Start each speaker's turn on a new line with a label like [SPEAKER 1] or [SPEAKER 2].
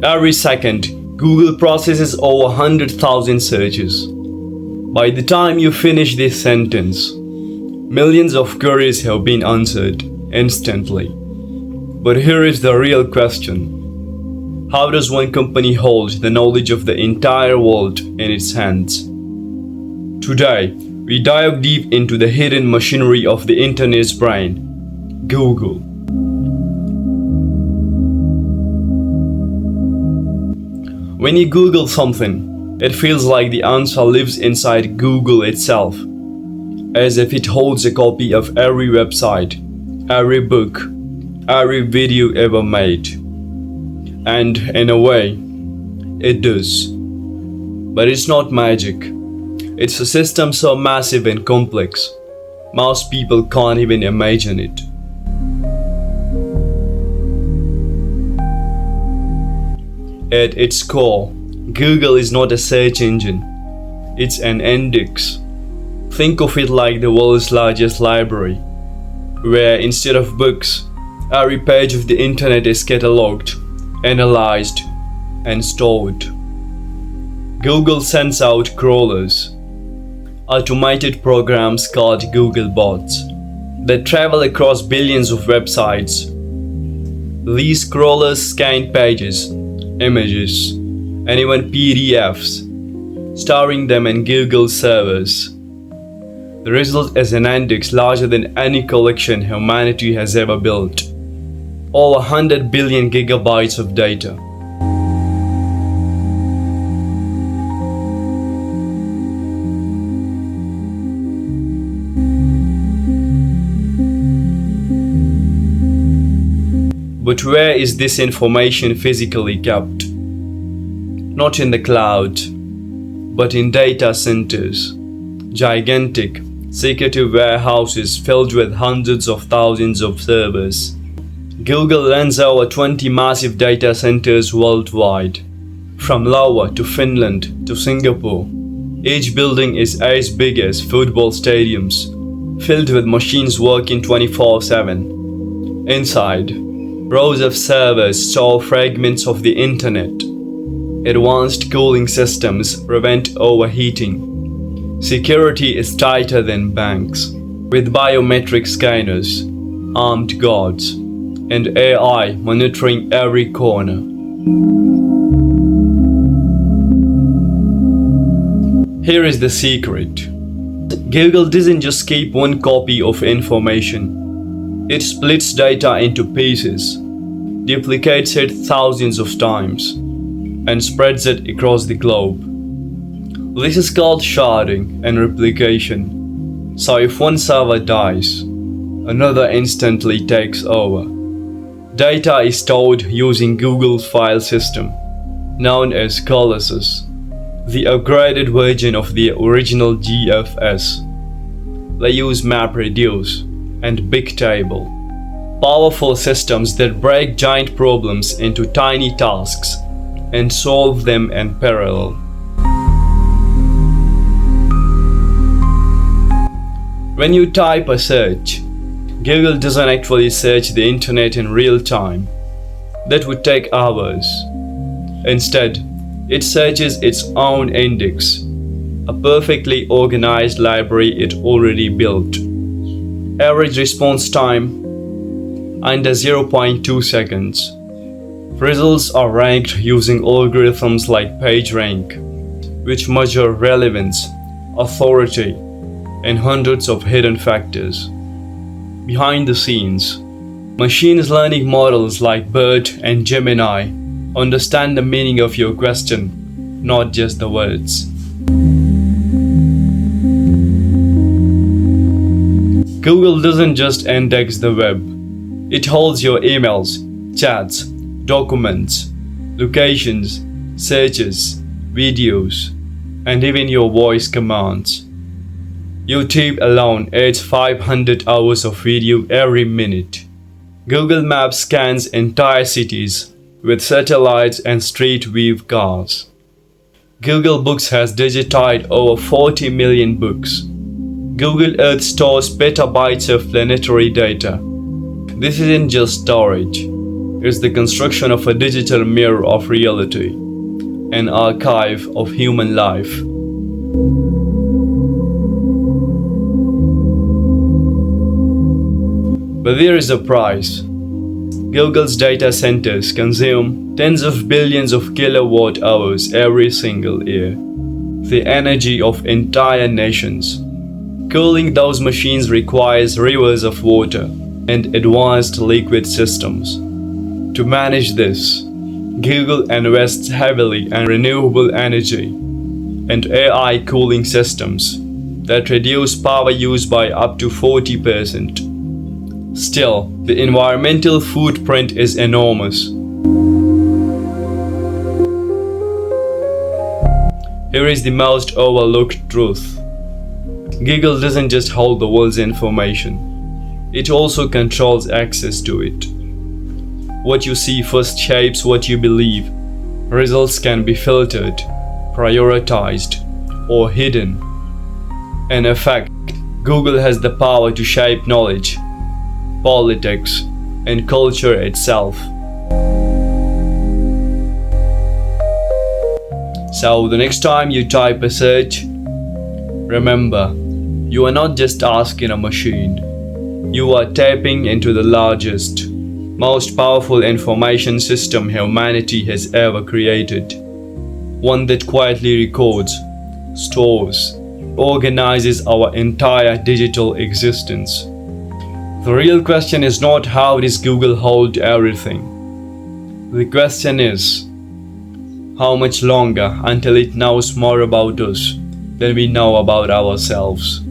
[SPEAKER 1] Every second, Google processes over 100,000 searches. By the time you finish this sentence, millions of queries have been answered instantly. But here is the real question. How does one company hold the knowledge of the entire world in its hands? Today, we dive deep into the hidden machinery of the internet's brain, Google. When you Google something, it feels like the answer lives inside Google itself, as if it holds a copy of every website, every book, every video ever made. And in a way, it does. But it's not magic. It's a system so massive and complex, most people can't even imagine it. At its core, Google is not a search engine, it's an index. Think of it like the world's largest library, where instead of books, every page of the internet is catalogued, analyzed, and stored. Google sends out crawlers, automated programs called Google bots, that travel across billions of websites. These crawlers scan pages, images, and even PDFs, storing them in Google servers. The result is an index larger than any collection humanity has ever built. Over 100 billion gigabytes of data. But where is this information physically kept? Not in the cloud, but in data centers, gigantic, secretive warehouses filled with hundreds of thousands of servers. Google runs over 20 massive data centers worldwide, from Iowa to Finland to Singapore. Each building is as big as football stadiums, filled with machines working 24/7. Inside, rows of servers store fragments of the internet. Advanced cooling systems prevent overheating. Security is tighter than banks, with biometric scanners, armed guards, and AI monitoring every corner. Here is the secret. Google doesn't just keep one copy of information. It splits data into pieces, duplicates it thousands of times, and spreads it across the globe. This is called sharding and replication. So if one server dies, another instantly takes over. Data is stored using Google's file system, known as Colossus, the upgraded version of the original GFS. They use MapReduce and Bigtable, powerful systems that break giant problems into tiny tasks and solve them in parallel. When you type a search, Google doesn't actually search the internet in real time. That would take hours. Instead, it searches its own index, a perfectly organized library it already built. Average response time under 0.2 seconds. Results are ranked using algorithms like PageRank, which measure relevance, authority, and hundreds of hidden factors. Behind the scenes, machine learning models like BERT and Gemini understand the meaning of your question, not just the words. Google doesn't just index the web. It holds your emails, chats, documents, locations, searches, videos, and even your voice commands. YouTube alone adds 500 hours of video every minute. Google Maps scans entire cities with satellites and street view cars. Google Books has digitized over 40 million books. Google Earth stores petabytes of planetary data. This isn't just storage. is the construction of a digital mirror of reality, an archive of human life. But there is a price. Google's data centers consume tens of billions of kilowatt hours every single year, the energy of entire nations. Cooling those machines requires rivers of water and advanced liquid systems. To manage this, Google invests heavily in renewable energy and AI cooling systems that reduce power use by up to 40%. Still, the environmental footprint is enormous. Here is the most overlooked truth. Google doesn't just hold the world's information, it also controls access to it. What you see first shapes what you believe. Results can be filtered, prioritized, or hidden. In effect, Google has the power to shape knowledge, politics, and culture itself. So the next time you type a search, remember, you are not just asking a machine. You are tapping into the largest, most powerful information system humanity has ever created. One that quietly records, stores, organizes our entire digital existence. The real question is not how does Google hold everything. The question is, how much longer until it knows more about us than we know about ourselves?